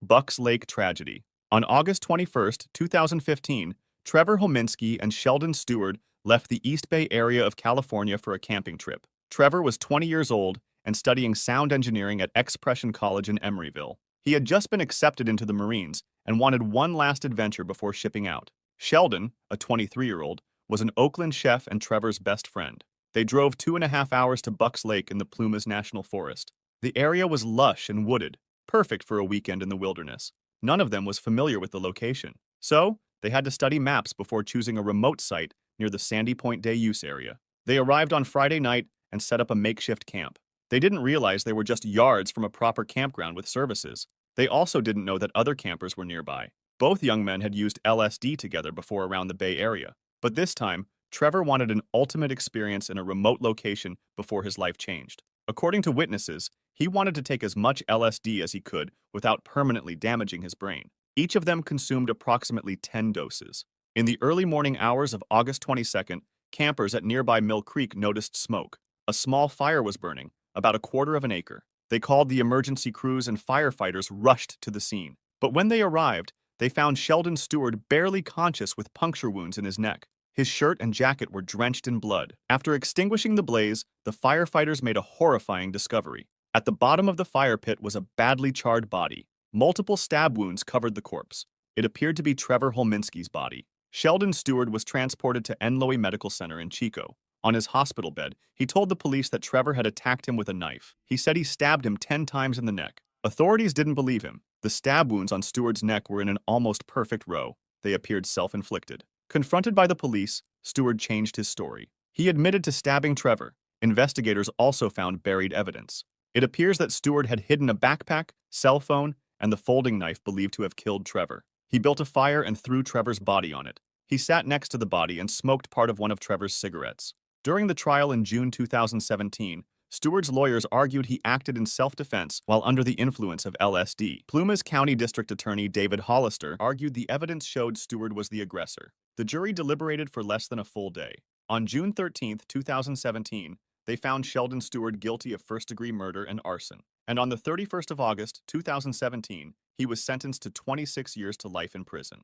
Bucks Lake tragedy. On August 21, 2015, Trevor Hominski and Sheldon Stewart left the East Bay area of California for a camping trip. Trevor was 20 years old and studying sound engineering at Expression College in Emeryville. He had just been accepted into the Marines and wanted one last adventure before shipping out. Sheldon, a 23-year-old, was an Oakland chef and Trevor's best friend. They drove 2.5 hours to Bucks Lake in the Plumas National Forest. The area was lush and wooded, perfect for a weekend in the wilderness. None of them was familiar with the location, so they had to study maps before choosing a remote site near the Sandy Point Day Use area. They arrived on Friday night and set up a makeshift camp. They didn't realize they were just yards from a proper campground with services. They also didn't know that other campers were nearby. Both young men had used LSD together before around the Bay Area, but this time, Trevor wanted an ultimate experience in a remote location before his life changed. According to witnesses, he wanted to take as much LSD as he could without permanently damaging his brain. Each of them consumed approximately 10 doses. In the early morning hours of August 22nd, campers at nearby Mill Creek noticed smoke. A small fire was burning, about a quarter of an acre. They called the emergency crews and firefighters rushed to the scene. But when they arrived, they found Sheldon Stewart barely conscious with puncture wounds in his neck. His shirt and jacket were drenched in blood. After extinguishing the blaze, the firefighters made a horrifying discovery. At the bottom of the fire pit was a badly charred body. Multiple stab wounds covered the corpse. It appeared to be Trevor Hominski's body. Sheldon Stewart was transported to Enloe Medical Center in Chico. On his hospital bed, he told the police that Trevor had attacked him with a knife. He said he stabbed him 10 times in the neck. Authorities didn't believe him. The stab wounds on Stewart's neck were in an almost perfect row. They appeared self-inflicted. Confronted by the police, Stewart changed his story. He admitted to stabbing Trevor. Investigators also found buried evidence. It appears that Stewart had hidden a backpack, cell phone, and the folding knife believed to have killed Trevor. He built a fire and threw Trevor's body on it. He sat next to the body and smoked part of one of Trevor's cigarettes. During the trial in June 2017, Stewart's lawyers argued he acted in self-defense while under the influence of LSD. Plumas County District Attorney David Hollister argued the evidence showed Stewart was the aggressor. The jury deliberated for less than a full day. On June 13, 2017, they found Sheldon Stewart guilty of first-degree murder and arson. And on the 31st of August, 2017, he was sentenced to 26 years to life in prison.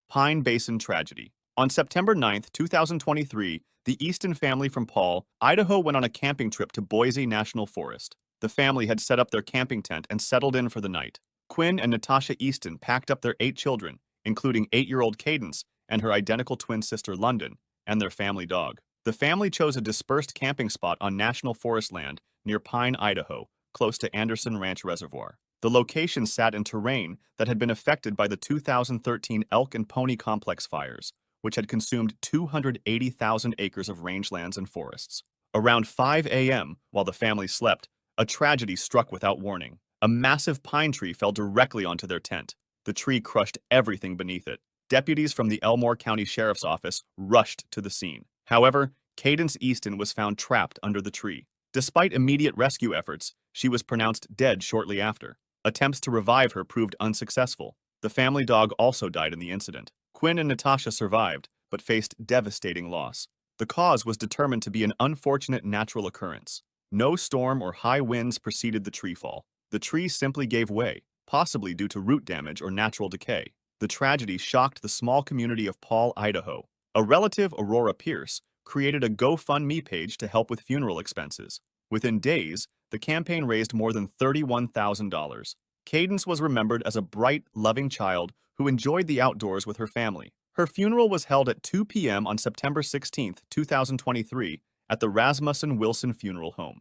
Pine Basin tragedy. On September 9, 2023, the Easton family from Paul, Idaho went on a camping trip to Boise National Forest. The family had set up their camping tent and settled in for the night. Quinn and Natasha Easton packed up their 8 children, including 8-year-old Cadence and her identical twin sister London, and their family dog. The family chose a dispersed camping spot on national forest land near Pine, Idaho, close to Anderson Ranch Reservoir. The location sat in terrain that had been affected by the 2013 elk and pony complex fires, which had consumed 280,000 acres of rangelands and forests. Around 5 a.m., while the family slept, a tragedy struck without warning. A massive pine tree fell directly onto their tent. The tree crushed everything beneath it. Deputies from the Elmore County Sheriff's Office rushed to the scene. However, Cadence Easton was found trapped under the tree. Despite immediate rescue efforts, she was pronounced dead shortly after. Attempts to revive her proved unsuccessful. The family dog also died in the incident. Quinn and Natasha survived, but faced devastating loss. The cause was determined to be an unfortunate natural occurrence. No storm or high winds preceded the tree fall. The tree simply gave way, possibly due to root damage or natural decay. The tragedy shocked the small community of Paul, Idaho. A relative, Aurora Pierce, created a GoFundMe page to help with funeral expenses. Within days, the campaign raised more than $31,000. Cadence was remembered as a bright, loving child who enjoyed the outdoors with her family. Her funeral was held at 2 p.m. on September 16, 2023, at the Rasmussen Wilson Funeral Home.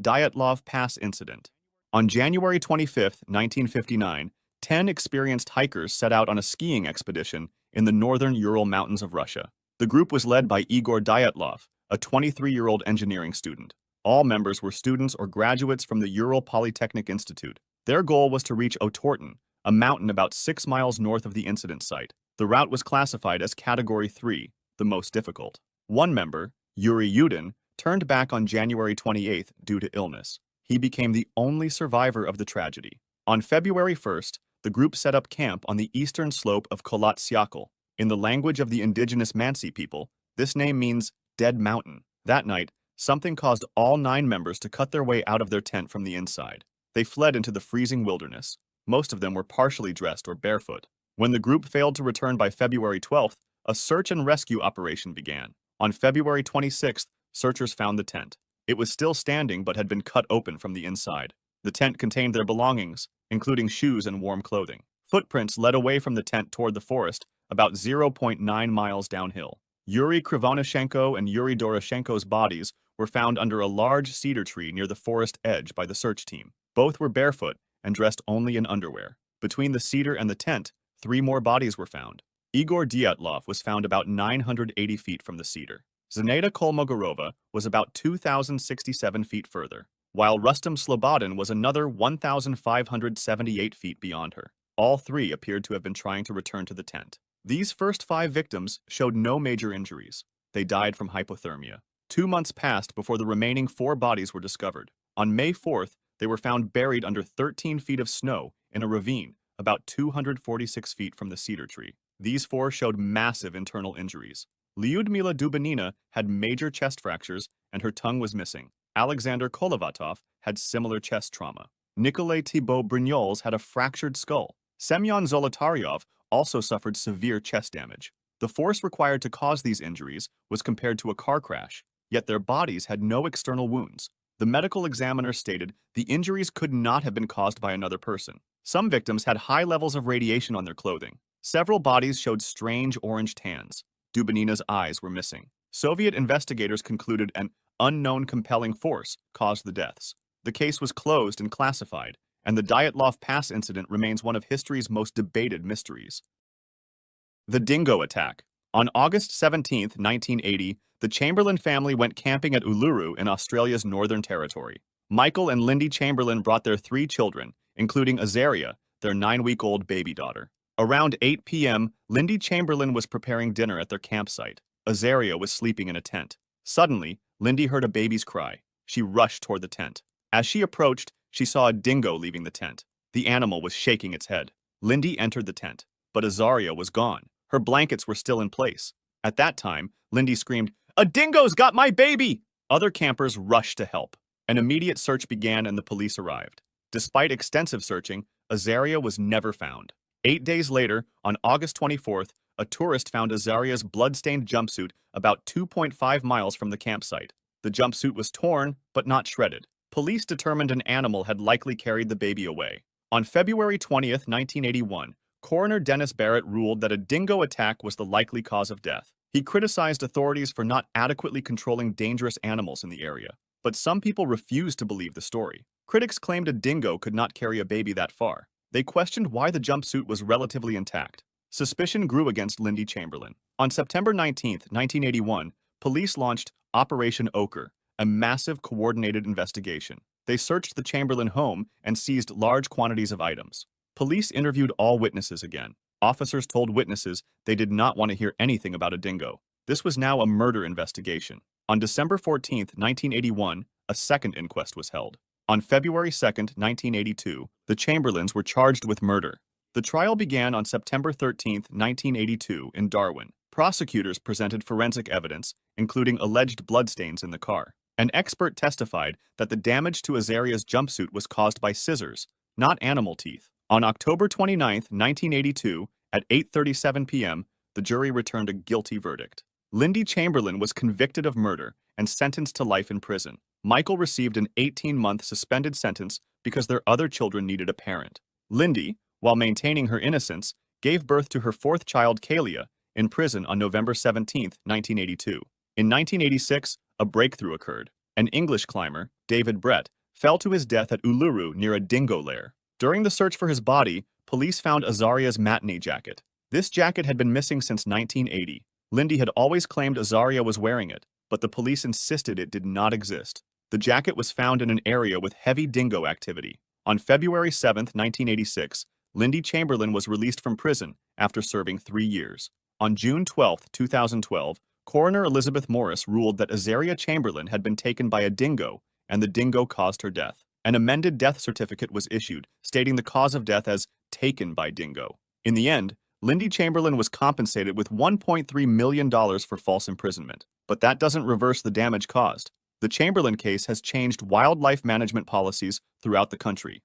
Dyatlov Pass Incident. On January 25, 1959, 10 experienced hikers set out on a skiing expedition in the northern Ural Mountains of Russia. The group was led by Igor Dyatlov, a 23-year-old engineering student. All members were students or graduates from the Ural Polytechnic Institute. Their goal was to reach Otorten, a mountain about 6 miles north of the incident site. The route was classified as Category 3, the most difficult. One member, Yuri Yudin, turned back on January 28 due to illness. He became the only survivor of the tragedy. On February 1st, the group set up camp on the eastern slope of Kholat Syakhl. In the language of the indigenous Mansi people, this name means dead mountain. That night, something caused all 9 members to cut their way out of their tent from the inside. They fled into the freezing wilderness. Most of them were partially dressed or barefoot. When the group failed to return by February 12th, a search and rescue operation began. On February 26th, searchers found the tent. It was still standing but had been cut open from the inside. The tent contained their belongings, including shoes and warm clothing. Footprints led away from the tent toward the forest, about 0.9 miles downhill. Yuri Krivonyshenko and Yuri Doroshenko's bodies were found under a large cedar tree near the forest edge by the search team. Both were barefoot and dressed only in underwear. Between the cedar and the tent, 3 more bodies were found. Igor Dyatlov was found about 980 feet from the cedar. Zenaida Kolmogorova was about 2,067 feet further, while Rustam Slobodin was another 1,578 feet beyond her. All 3 appeared to have been trying to return to the tent. These first 5 victims showed no major injuries. They died from hypothermia. 2 months passed before the remaining 4 bodies were discovered. On May 4th, they were found buried under 13 feet of snow in a ravine about 246 feet from the cedar tree. These 4 showed massive internal injuries. Lyudmila Dubanina had major chest fractures and her tongue was missing. Alexander Kolovatov had similar chest trauma. Nikolay Thibault Brignoles had a fractured skull. Semyon Zolotaryov also suffered severe chest damage. The force required to cause these injuries was compared to a car crash, yet their bodies had no external wounds. The medical examiner stated the injuries could not have been caused by another person. Some victims had high levels of radiation on their clothing. Several bodies showed strange orange tans. Dubanina's eyes were missing. Soviet investigators concluded an unknown compelling force caused the deaths. The case was closed and classified, and the Dyatlov Pass incident remains one of history's most debated mysteries. The Dingo Attack. On August 17, 1980, the Chamberlain family went camping at Uluru in Australia's Northern Territory. Michael and Lindy Chamberlain brought their 3 children, including Azaria, their 9-week-old baby daughter. Around 8 p.m., Lindy Chamberlain was preparing dinner at their campsite. Azaria was sleeping in a tent. Suddenly, Lindy heard a baby's cry. She rushed toward the tent. As she approached, she saw a dingo leaving the tent. The animal was shaking its head. Lindy entered the tent, but Azaria was gone. Her blankets were still in place. At that time, Lindy screamed, "A dingo's got my baby!" Other campers rushed to help. An immediate search began and the police arrived. Despite extensive searching, Azaria was never found. 8 days later, on August 24th, a tourist found Azaria's blood-stained jumpsuit about 2.5 miles from the campsite. The jumpsuit was torn, but not shredded. Police determined an animal had likely carried the baby away. On February 20th, 1981, Coroner Dennis Barrett ruled that a dingo attack was the likely cause of death. He criticized authorities for not adequately controlling dangerous animals in the area. But some people refused to believe the story. Critics claimed a dingo could not carry a baby that far. They questioned why the jumpsuit was relatively intact. Suspicion grew against Lindy Chamberlain. On September 19, 1981, police launched Operation Ochre, a massive coordinated investigation. They searched the Chamberlain home and seized large quantities of items. Police interviewed all witnesses again. Officers told witnesses they did not want to hear anything about a dingo. This was now a murder investigation. On December 14, 1981, a second inquest was held. On February 2, 1982, the Chamberlains were charged with murder. The trial began on September 13, 1982, in Darwin. Prosecutors presented forensic evidence, including alleged bloodstains in the car. An expert testified that the damage to Azaria's jumpsuit was caused by scissors, not animal teeth. On October 29, 1982, at 8:37 p.m., the jury returned a guilty verdict. Lindy Chamberlain was convicted of murder and sentenced to life in prison. Michael received an 18-month suspended sentence because their other children needed a parent. Lindy, while maintaining her innocence, gave birth to her 4th child, Kalia, in prison on November 17, 1982. In 1986, a breakthrough occurred. An English climber, David Brett, fell to his death at Uluru near a dingo lair. During the search for his body, police found Azaria's matinee jacket. This jacket had been missing since 1980. Lindy had always claimed Azaria was wearing it, but the police insisted it did not exist. The jacket was found in an area with heavy dingo activity. On February 7, 1986, Lindy Chamberlain was released from prison after serving 3 years. On June 12, 2012, Coroner Elizabeth Morris ruled that Azaria Chamberlain had been taken by a dingo, and the dingo caused her death. An amended death certificate was issued, stating the cause of death as taken by dingo. In the end, Lindy Chamberlain was compensated with $1.3 million for false imprisonment. But that doesn't reverse the damage caused. The Chamberlain case has changed wildlife management policies throughout the country.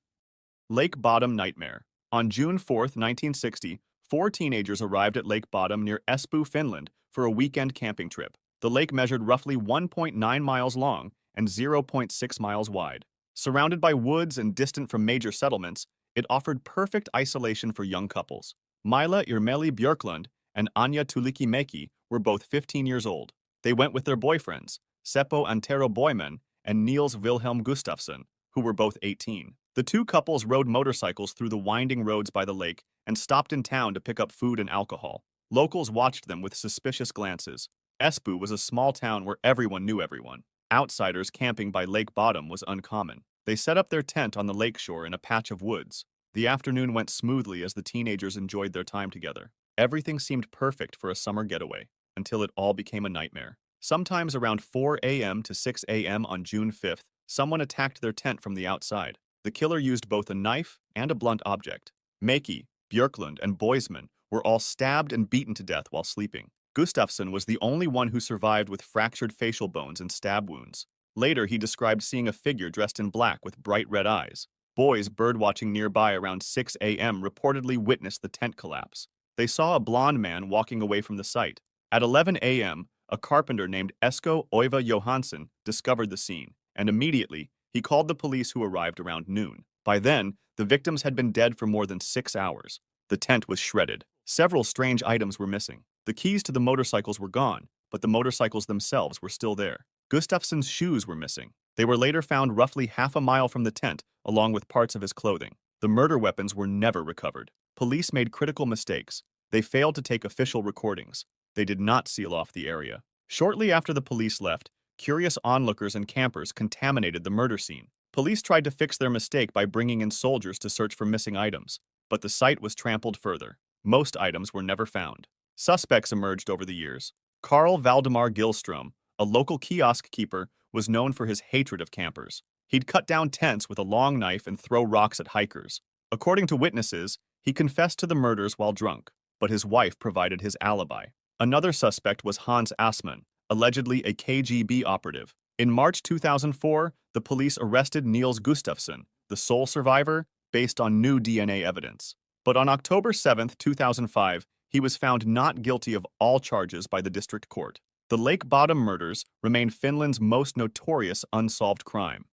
Lake Bodom Nightmare. On June 4, 1960, four teenagers arrived at Lake Bodom near Espoo, Finland, for a weekend camping trip. The lake measured roughly 1.9 miles long and 0.6 miles wide. Surrounded by woods and distant from major settlements, it offered perfect isolation for young couples. Mila Irmeli Björklund and Anya Tulikimäki were both 15 years old. They went with their boyfriends, Seppo Antero Boyman and Niels Wilhelm Gustafsson, who were both 18. The two couples rode motorcycles through the winding roads by the lake and stopped in town to pick up food and alcohol. Locals watched them with suspicious glances. Espoo was a small town where everyone knew everyone. Outsiders camping by Lake Bodom was uncommon. They set up their tent on the lakeshore in a patch of woods. The afternoon went smoothly as the teenagers enjoyed their time together. Everything seemed perfect for a summer getaway, until it all became a nightmare. Sometimes around 4 a.m. to 6 a.m. on June 5th, someone attacked their tent from the outside. The killer used both a knife and a blunt object. Mäki, Björklund, and Boisman were all stabbed and beaten to death while sleeping. Gustafsson was the only one who survived with fractured facial bones and stab wounds. Later, he described seeing a figure dressed in black with bright red eyes. Boys birdwatching nearby around 6 a.m. reportedly witnessed the tent collapse. They saw a blond man walking away from the site. At 11 a.m., a carpenter named Esko Oiva Johansson discovered the scene, and immediately, he called the police who arrived around noon. By then, the victims had been dead for more than 6 hours. The tent was shredded. Several strange items were missing. The keys to the motorcycles were gone, but the motorcycles themselves were still there. Gustafsson's shoes were missing. They were later found roughly half a mile from the tent, along with parts of his clothing. The murder weapons were never recovered. Police made critical mistakes. They failed to take official recordings. They did not seal off the area. Shortly after the police left, curious onlookers and campers contaminated the murder scene. Police tried to fix their mistake by bringing in soldiers to search for missing items, but the site was trampled further. Most items were never found. Suspects emerged over the years. Carl Valdemar Gillstrom, a local kiosk keeper, was known for his hatred of campers. He'd cut down tents with a long knife and throw rocks at hikers. According to witnesses, he confessed to the murders while drunk, but his wife provided his alibi. Another suspect was Hans Assmann, allegedly a KGB operative. In March 2004, the police arrested Niels Gustafsson, the sole survivor, based on new DNA evidence. But on October 7, 2005, he was found not guilty of all charges by the district court. The Lake Bodom murders remain Finland's most notorious unsolved crime.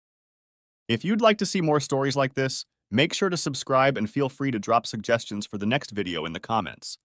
If you'd like to see more stories like this, make sure to subscribe and feel free to drop suggestions for the next video in the comments.